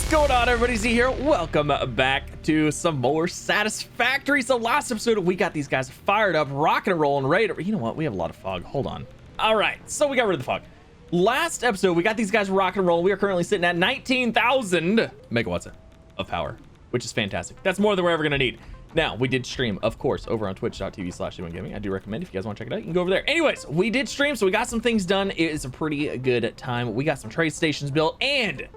going on, everybody? Z here. Welcome back to some more Satisfactory. So last episode, we got these guys fired up, rocking and rolling, ready to... You know what? We have a lot of fog. Hold on. All right, so we got rid of the fog. Last episode, we got these guys rocking and rolling. We are currently sitting at 19,000 megawatts of power, which is fantastic. That's more than we're ever going to need. Now, we did stream, of course, over on twitch.tv/gaming. I do recommend if you guys want to check it out, you can go over there. Anyways, we did stream, so we got some things done. It is a pretty good time. We got some trade stations built, and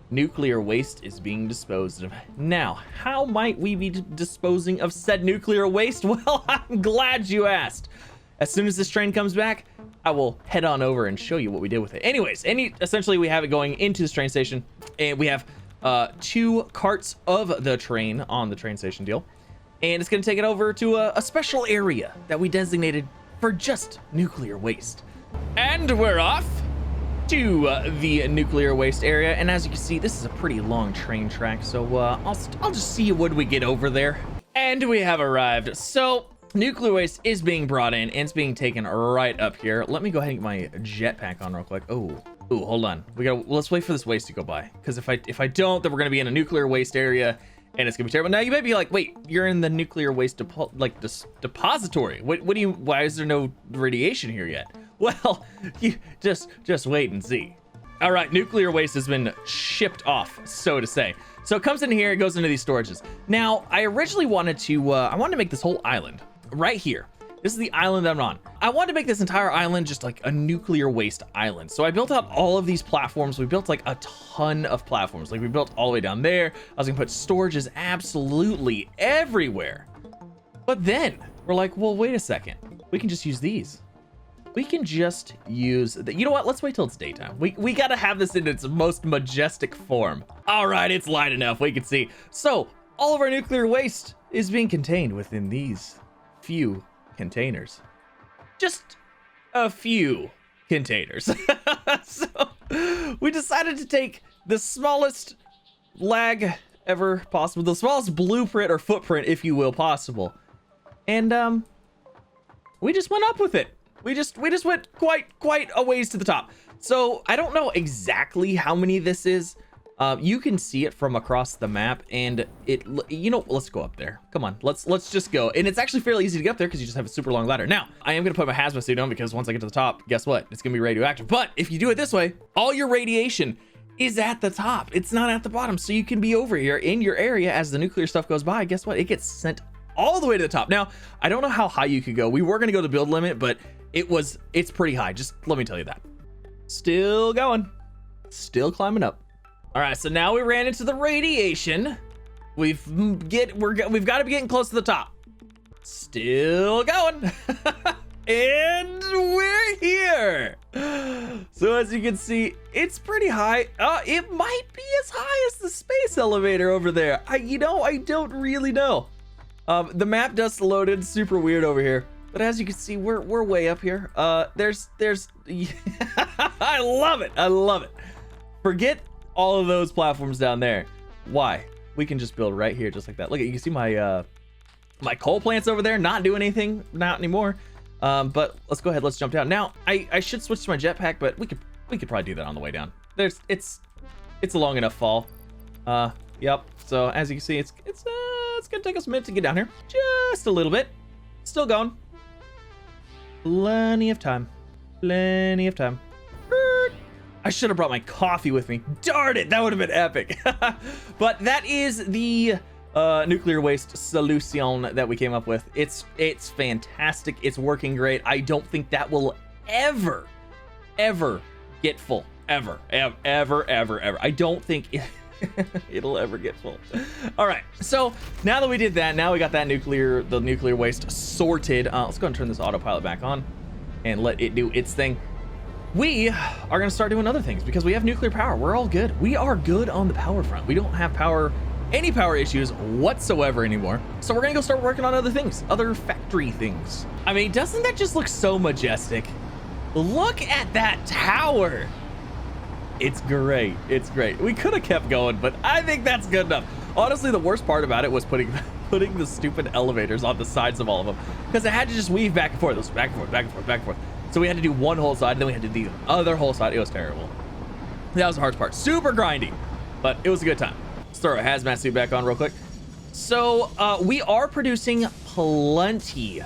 nuclear waste is being disposed of. Now, how might we be disposing of said nuclear waste? Well, I'm glad you asked. As soon as this train comes back, I will head on over and show you what we did with it. Anyways, essentially we have it going into this train station, and we have 2 carts of the train on the train station deal. And it's going to take it over to a special area that we designated for just nuclear waste. And we're off to the nuclear waste area. And as you can see, this is a pretty long train track. So I'll just see you when we get over there. And we have arrived. So nuclear waste is being brought in, and it's being taken right up here. Let me go ahead and get my jetpack on real quick. Ooh, hold on. Let's wait for this waste to go by. Because if I don't, then we're going to be in a nuclear waste area. And it's gonna be terrible. Now you might be like, wait, you're in the nuclear waste depository. Why is there no radiation here yet? Well, you just wait and see. All right, nuclear waste has been shipped off, so to say. So it comes in here, it goes into these storages. Now, I originally wanted to make this whole island right here. This is the island that I'm on. I wanted to make this entire island just like a nuclear waste island. So I built out all of these platforms. We built like a ton of platforms. Like we built all the way down there. I was gonna put storages absolutely everywhere. But then we're like, well, wait a second. We can just use these. We can just use you know what? Let's wait till it's daytime. We gotta have this in its most majestic form. All right, it's light enough. We can see. So all of our nuclear waste is being contained within these few containers. Just a few containers. So we decided to take the smallest lag ever possible, the smallest blueprint or footprint, if you will, possible, and we just went up with it. We just went quite a ways to the top. So I don't know exactly how many this is. You can see it from across the map, and let's go up there. Come on, let's just go. And it's actually fairly easy to get up there because you just have a super long ladder. Now, I am gonna put my hazmat suit on because once I get to the top, guess what? It's gonna be radioactive. But if you do it this way, all your radiation is at the top. It's not at the bottom. So you can be over here in your area as the nuclear stuff goes by. Guess what? It gets sent all the way to the top. Now, I don't know how high you could go. We were gonna go to build limit, but it's pretty high. Just let me tell you that. Still going, still climbing up. All right, so now we ran into the radiation. We've got to be getting close to the top. Still going. And we're here. So as you can see, it's pretty high. It might be as high as the space elevator over there. I don't really know. The map does load in super weird over here. But as you can see, we're way up here. There's I love it. I love it. Forget all of those platforms down there. Why? We can just build right here, just like that. Look, you can see my my coal plants over there not doing anything, not anymore. But let's go ahead, let's jump down. Now I should switch to my jetpack, but we could probably do that on the way down. It's a long enough fall. Yep. So as you can see, it's gonna take us a minute to get down here, just a little bit. Still going. Plenty of time. Plenty of time. I should have brought my coffee with me. Darn it, that would have been epic. But that is the nuclear waste solution that we came up with. It's fantastic. It's working great. I don't think that will ever get full. Ever. I don't think it'll ever get full. All right, so now that we did that, now we got that the nuclear waste sorted. Let's go and turn this autopilot back on and let it do its thing. We are going to start doing other things because we have nuclear power. We're all good. We are good on the power front. We don't have any power issues whatsoever anymore. So we're going to go start working on other things, other factory things. I mean, doesn't that just look so majestic? Look at that tower. It's great. It's great. We could have kept going, but I think that's good enough. Honestly, the worst part about it was putting the stupid elevators on the sides of all of them because I had to just weave back and forth, back and forth, back and forth, back and forth. So we had to do one whole side, then we had to do the other whole side. It was terrible. That was the hardest part. Super grindy, but it was a good time. Let's throw a hazmat suit back on real quick. So we are producing plenty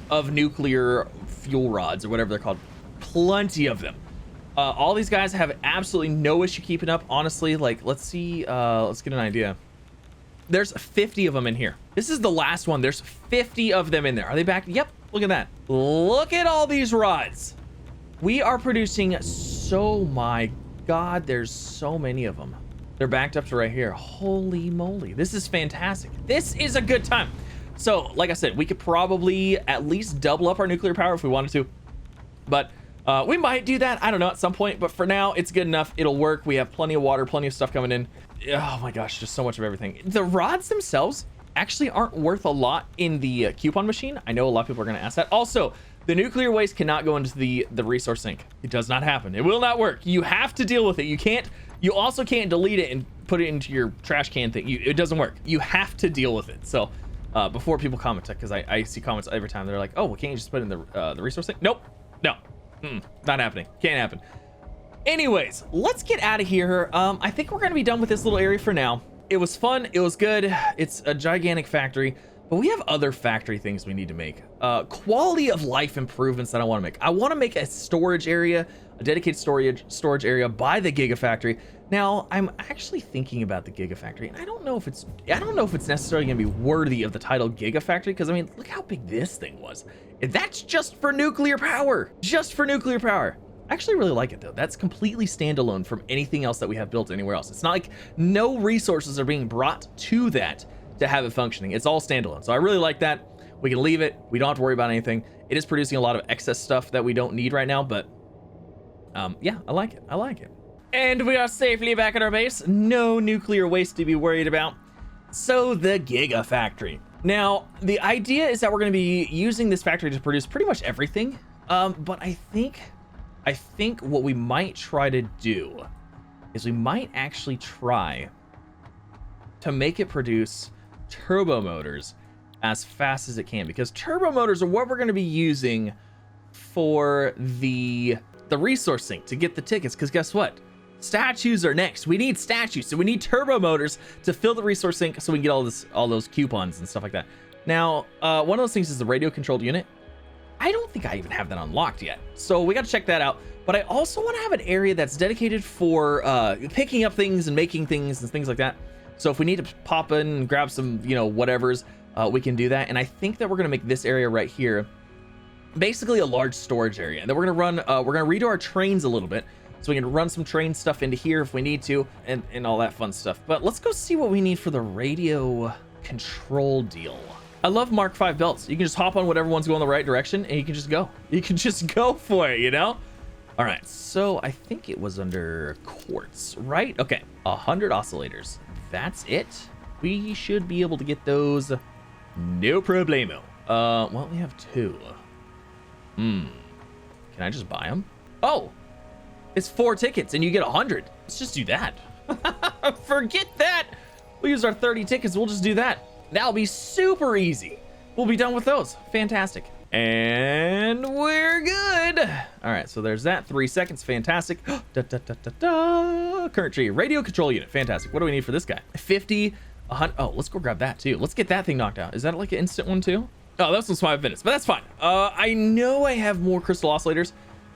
of nuclear fuel rods or whatever they're called. Plenty of them. All these guys have absolutely no issue keeping up. Honestly, like, let's see. Let's get an idea. There's 50 of them in here. This is the last one. There's 50 of them in there. Are they back? Yep. Look at that. Look at all these rods. We are producing so, my God, there's so many of them. They're backed up to right here. Holy moly. This is fantastic. This is a good time. So, like I said, we could probably at least double up our nuclear power if we wanted to. But we might do that. I don't know, at some point. But for now, it's good enough. It'll work. We have plenty of water, plenty of stuff coming in. Oh my gosh, just so much of everything. The rods themselves actually aren't worth a lot in the coupon machine. I know a lot of people are going to ask that. Also, the nuclear waste cannot go into the resource sink. It does not happen. It will not work. You have to deal with it. You can't. You also can't delete it and put it into your trash can thing. It doesn't work. You have to deal with it. So before people comment, because I see comments every time, they're like, oh, well, can't you just put it in the resource thing? Nope. No. Not happening. Can't happen. Anyways, let's get out of here. I think we're going to be done with this little area for now. It was fun. It was good. It's a gigantic factory, but we have other factory things we need to make. Quality of life improvements that I want to make. I want to make a storage area, a dedicated storage area by the Gigafactory. Now, I'm actually thinking about the Gigafactory, and I don't know if it's necessarily going to be worthy of the title Gigafactory, because I mean, look how big this thing was. And that's just for nuclear power. Just for nuclear power. I actually really like it though. That's completely standalone from anything else that we have built anywhere else. It's not like no resources are being brought to that to have it functioning. It's all standalone. So I really like that. We can leave it. We don't have to worry about anything. It is producing a lot of excess stuff that we don't need right now, but yeah, I like it. I like it. And we are safely back at our base. No nuclear waste to be worried about. So the Gigafactory. Now, the idea is that we're going to be using this factory to produce pretty much everything. But I think what we might try to do is we might actually try to make it produce turbo motors as fast as it can, because turbo motors are what we're going to be using for the resource sink to get the tickets. Because guess what? Statues are next. We need statues, so we need turbo motors to fill the resource sink so we can get all those coupons and stuff like that. Now, one of those things is the radio controlled unit. I don't think I even have that unlocked yet, so we got to check that out. But I also want to have an area that's dedicated for picking up things and making things and things like that. So if we need to pop in and grab some, whatevers, we can do that. And I think that we're going to make this area right here basically a large storage area. And then we're going to redo our trains a little bit, so we can run some train stuff into here if we need to, and all that fun stuff. But let's go see what we need for the radio control deal. I love Mark V belts. You can just hop on whatever one's going the right direction, and you can just go. You can just go for it, All right, so I think it was under quartz, right? Okay, 100 oscillators. That's it. We should be able to get those, no problemo. Well, we have 2. Can I just buy them? Oh, it's 4 tickets, and you get 100. Let's just do that. Forget that. We'll use our 30 tickets. We'll just do that. That'll be super easy. We'll be done with those. Fantastic. And we're good. All right, so there's that. 3 seconds. Fantastic. Current tree. Radio control unit. Fantastic. What do we need for this guy? 50, 100. Oh, let's go grab that too. Let's get that thing knocked out. Is that like an instant one too? Oh, that's was 5 minutes, but that's fine. I know I have more crystal oscillators,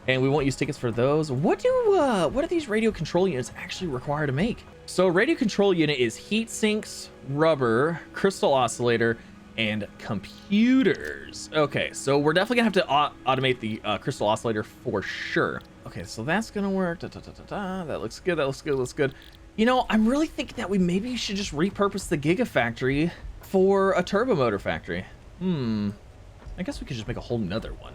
and we won't use tickets for those. What do these radio control units actually require to make? So radio control unit is heat sinks, rubber, crystal oscillator, and computers. Okay, so we're definitely gonna have to automate the crystal oscillator for sure. Okay, so that's gonna work. That looks good. That looks good. Looks good. I'm really thinking that we maybe should just repurpose the Gigafactory for a turbo motor factory. I guess we could just make a whole nother one.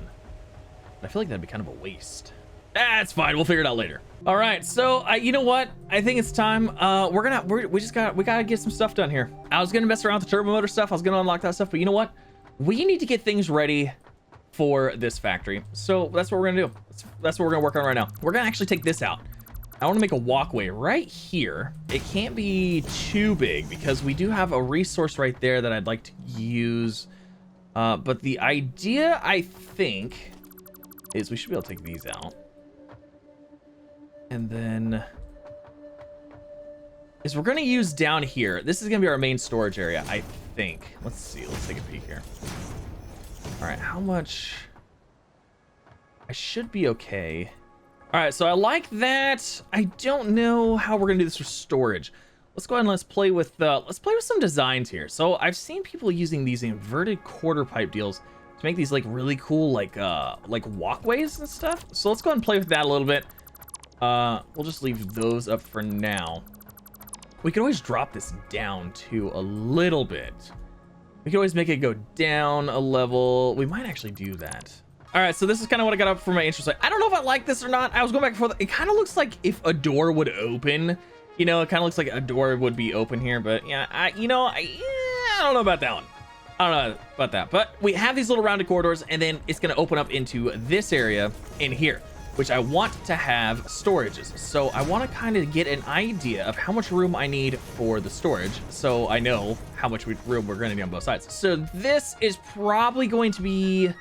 I feel like that'd be kind of a waste. That's fine. We'll figure it out later. All right. So you know what? I think it's time. We gotta get some stuff done here. I was gonna mess around with the turbo motor stuff. I was gonna unlock that stuff, but you know what? We need to get things ready for this factory. So that's what we're gonna do. That's what we're gonna work on right now. We're gonna actually take this out. I want to make a walkway right here. It can't be too big because we do have a resource right there that I'd like to use. But the idea, I think, is we should be able to take these out. And then is we're going to use down here. This is going to be our main storage area, I think. Let's see. Let's take a peek here. All right, how much? I should be okay. All right, so I like that. I don't know how we're going to do this for storage. Let's go ahead and let's play with some designs here. So I've seen people using these inverted quarter pipe deals to make these like really cool like walkways and stuff. So let's go ahead and play with that a little bit. We'll just leave those up for now. We can always drop this down to a little bit. We can always make it go down a level. We might actually do that. All right, so this is kind of what I got up for my intro site. I don't know if I like this or not. I was going back and forth. It kind of looks like if a door would open. You know, it kind of looks like a door would be open here, but yeah, I don't know about that one. I don't know about that, but we have these little rounded corridors, and then it's going to open up into this area in here, which I want to have storages. So I want to kind of get an idea of how much room I need for the storage, so I know how much room we're going to need on both sides. So this is probably going to be, these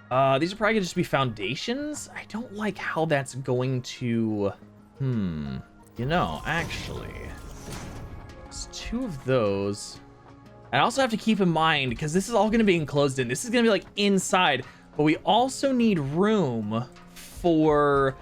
are probably going to just be foundations. I don't like how that's going to, you know, actually, it's 2 of those. I also have to keep in mind, because this is all going to be enclosed in. This is going to be like inside, but we also need room for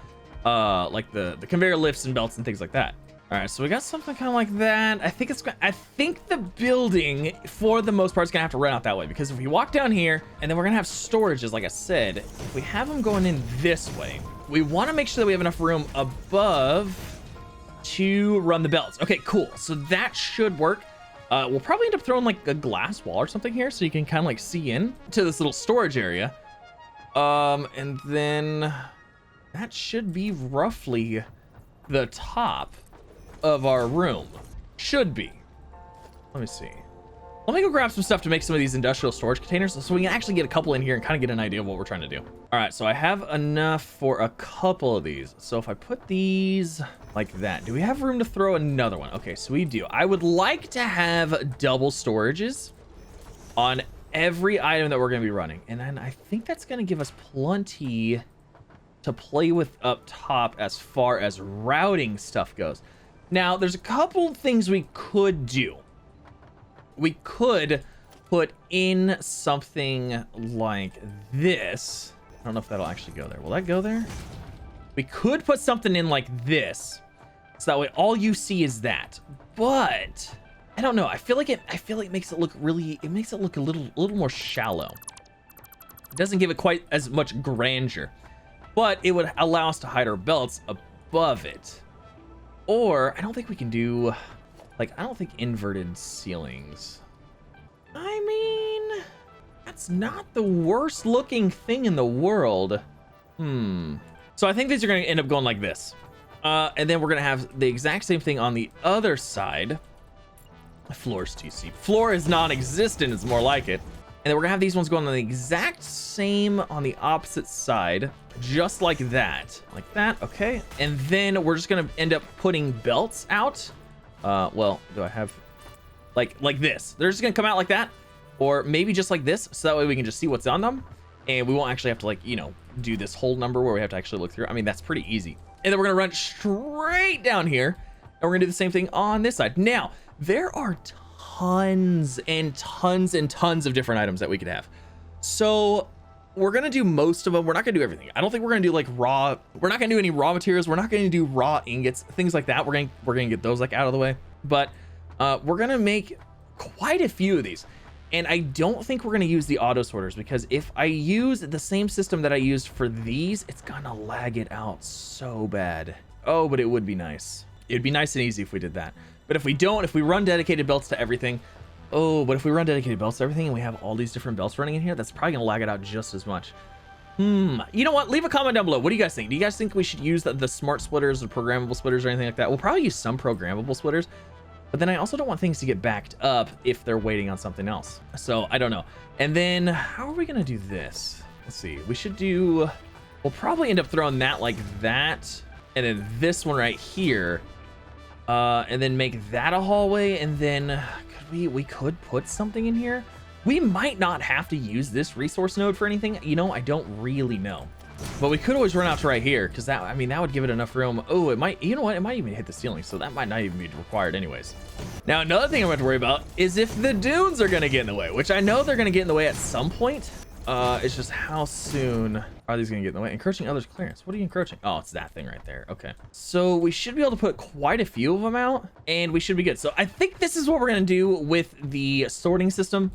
like the conveyor lifts and belts and things like that. All right, so we got something kind of like that. I think the building for the most part is gonna have to run out that way, because if we walk down here and then we're gonna have storages, like I said, if we have them going in this way, we want to make sure that we have enough room above to run the belts. Okay, cool. So that should work. We'll probably end up throwing like a glass wall or something here so you can kind of like see in to this little storage area. And then that should be roughly the top of our room. Should be. Let me see. Let me go grab some stuff to make some of these industrial storage containers so we can actually get a couple in here and kind of get an idea of what we're trying to do. All right, so I have enough for a couple of these. So if I put these like that, do we have room to throw another one? Okay, so we do. I would like to have double storages on every item that we're going to be running. And then I think that's going to give us plenty to play with up top as far as routing stuff goes. Now, there's a couple things we could do. We could put in something like this. I don't know if that'll actually go there. Will that go there? We could put something in like this, so that way all you see is that. But I don't know. I feel like it makes it look really. It makes it look a little more shallow. It doesn't give it quite as much grandeur, but it would allow us to hide our belts above it. Or I don't think we can do, like, I don't think inverted ceilings. I mean, that's not the worst looking thing in the world. So I think these are going to end up going like this. And then we're going to have the exact same thing on the other side. The floor's too steep. Floor is non-existent. It's more like it. And then we're going to have these ones going on the exact same on the opposite side. Just like that. Like that. Okay. And then we're just going to end up putting belts out. Well, do I have like this? They're just going to come out like that. Or maybe just like this. So that way we can just see what's on them. And we won't actually have to, like, you know, do this whole number where we have to actually look through. I mean, that's pretty easy. And then we're going to run straight down here. And we're going to do the same thing on this side. Now, there are tons and tons and tons of different items that we could have. So we're going to do most of them. We're not going to do everything. I don't think we're going to do like raw. We're not going to do any raw materials. We're not going to do raw ingots, things like that. We're going to get those like out of the way. But we're going to make quite a few of these. And I don't think we're going to use the auto sorters, because if I use the same system that I used for these, it's going to lag it out so bad. Oh, but it would be nice. It'd be nice and easy if we did that. But if we don't, if we run dedicated belts to everything, but if we run dedicated belts to everything and we have all these different belts running in here, that's probably going to lag it out just as much. You know what? Leave a comment down below. What do you guys think? Do you guys think we should use the smart splitters or programmable splitters or anything like that? We'll probably use some programmable splitters. But then I also don't want things to get backed up if they're waiting on something else. So I don't know. And then how are we going to do this? Let's see. We'll probably end up throwing that like that. And then this one right here. And then make that a hallway. And then we could put something in here. We might not have to use this resource node for anything. You know, I don't really know. But we could always run out to right here, because that, I mean, that would give it enough room. Oh, it might, you know what? It might even hit the ceiling, so that might not even be required anyways. Now, another thing I'm going to worry about is if the dunes are going to get in the way, which I know they're going to get in the way at some point. It's just how soon are these going to get in the way? Encroaching others' clearance. What are you encroaching? Oh, it's that thing right there. Okay. So we should be able to put quite a few of them out, and we should be good. So I think this is what we're going to do with the sorting system.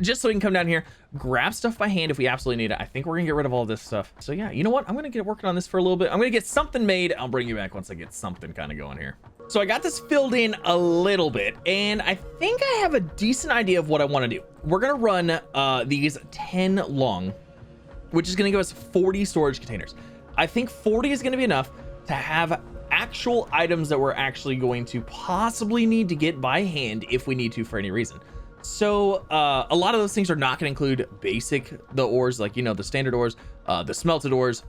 Just so we can come down here, grab stuff by hand if we absolutely need it. I think we're gonna get rid of all this stuff. So yeah, you know what? I'm gonna get working on this for a little bit. I'm gonna get something made. I'll bring you back once I get something kind of going here. So I got this filled in a little bit, and I think I have a decent idea of what I want to do. We're gonna run these 10 long, which is gonna give us 40 storage containers. I think 40 is gonna be enough to have actual items that we're actually going to possibly need to get by hand if we need to for any reason. So a lot of those things are not going to include the ores, like, you know, the standard ores, the smelted ores,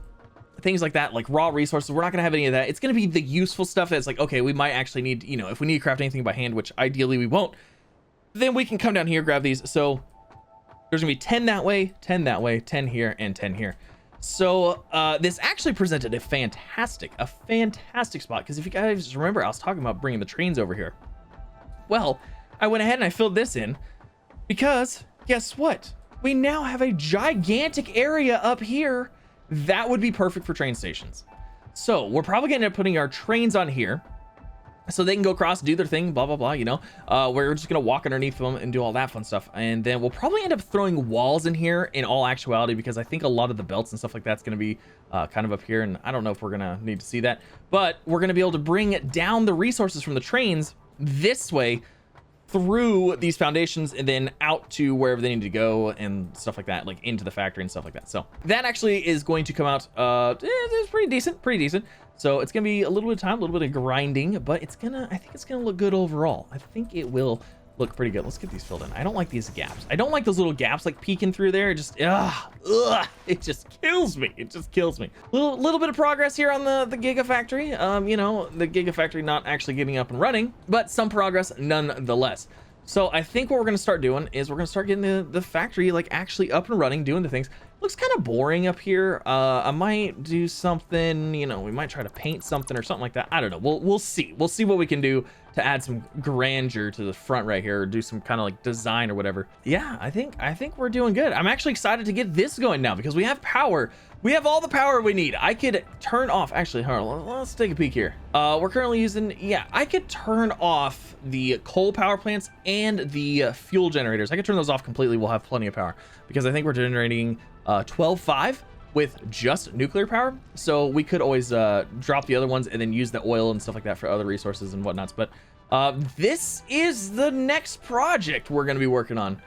things like that, like raw resources. We're not going to have any of that. It's going to be the useful stuff that's like, okay, we might actually need, you know, if we need to craft anything by hand, which ideally we won't, then we can come down here, grab these. So there's gonna be 10 that way, 10 that way, 10 here, and 10 here. So this actually presented a fantastic spot, because if you guys remember, I was talking about bringing the trains over here. Well, I went ahead and I filled this in because guess what? We now have a gigantic area up here that would be perfect for train stations. So we're probably gonna end up putting our trains on here so they can go across, do their thing, blah, blah, blah, you know. We're just gonna walk underneath them and do all that fun stuff. And then we'll probably end up throwing walls in here in all actuality, because I think a lot of the belts and stuff like that's gonna be kind of up here. And I don't know if we're gonna need to see that, but we're gonna be able to bring down the resources from the trains this way through these foundations and then out to wherever they need to go and stuff like that, like into the factory and stuff like that. So that actually is going to come out, it's pretty decent. So it's gonna be a little bit of time, a little bit of grinding, but I think it's gonna look good overall. I think it will look pretty good. Let's get these filled in. I don't like these gaps. I don't like those little gaps like peeking through there. It just, it just kills me. It just kills me. Little bit of progress here on the Gigafactory. You know, the Gigafactory not actually getting up and running, but some progress nonetheless. So I think what we're going to start doing is we're going to start getting the factory like actually up and running, doing the things. Looks kind of boring up here. I might do something, you know, we might try to paint something or something like that. I don't know. We'll see. We'll see what we can do to add some grandeur to the front right here, or do some kind of like design or whatever. Yeah, I think we're doing good. I'm actually excited to get this going now because we have power. We have all the power we need. I could turn off, actually, hold on, let's take a peek here. We're currently using, yeah, I could turn off the coal power plants and the fuel generators. I could turn those off completely. We'll have plenty of power because I think we're generating 12.5 with just nuclear power. So we could always drop the other ones and then use the oil and stuff like that for other resources and whatnots. But this is the next project we're going to be working on.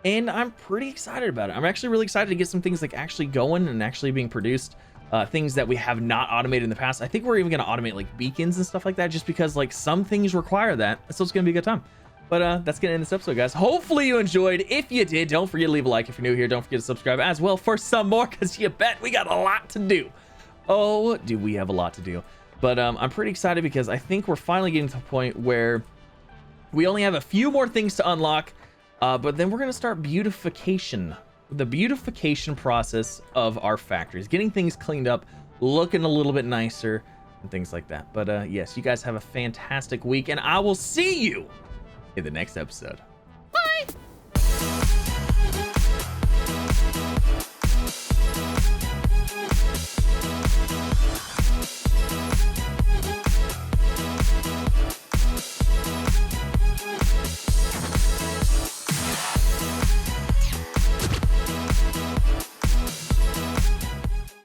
And I'm pretty excited about it. I'm actually really excited to get some things like actually going and actually being produced. Things that we have not automated in the past. I think we're even going to automate like beacons and stuff like that, just because like some things require that. So it's going to be a good time. But that's going to end this episode, guys. Hopefully you enjoyed. If you did, don't forget to leave a like. If you're new here, don't forget to subscribe as well for some more, because you bet we got a lot to do. Oh, do we have a lot to do. But I'm pretty excited because I think we're finally getting to the point where we only have a few more things to unlock. But then we're going to start beautification, the beautification process of our factories, getting things cleaned up, looking a little bit nicer and things like that. But yes, you guys have a fantastic week, and I will see you in the next episode.